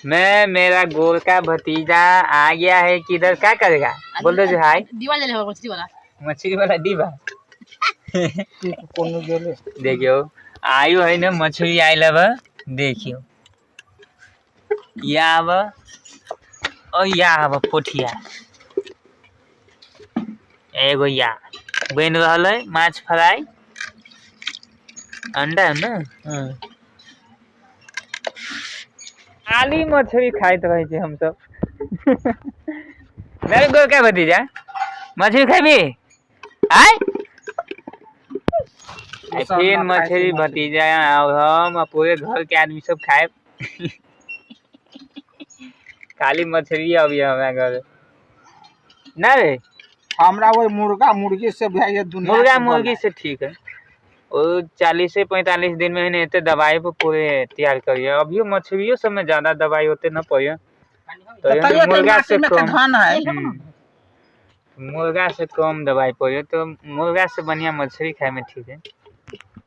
मैं मेरा गोल का भतीजा आ गया है। किधर क्या करेगा बोल दो जो हाय दीवार ले ले मछली वाला डिब्बा देखियो आयु है ना मछली आयल अब देखियो या अब या अब पोठिया एगो या बन रहल है माछ फ्राई अंडा है ना खाली मछली खाइत रहे छे हम सब मेरे गोल का भतीजा मछली खाबी आय फिर मछली भतीजा हम पूरे घर के आदमी सब खाए खाली मछली अभी हमारा घर ना रे हमरा वो मुर्गा मुर्गी से भी मुर्गा मुर्गी से ठीक है वो 40 से 45 दिन में ही इतने दवाई पे पूरे तैयार करिए। अभी मछलियों सब में ज्यादा दवाई होते न पड़े तो मुर्गा से कम मुर्गा से कम दवाई पड़े तो मुर्गा से बढ़िया मछली खाए में ठीक है।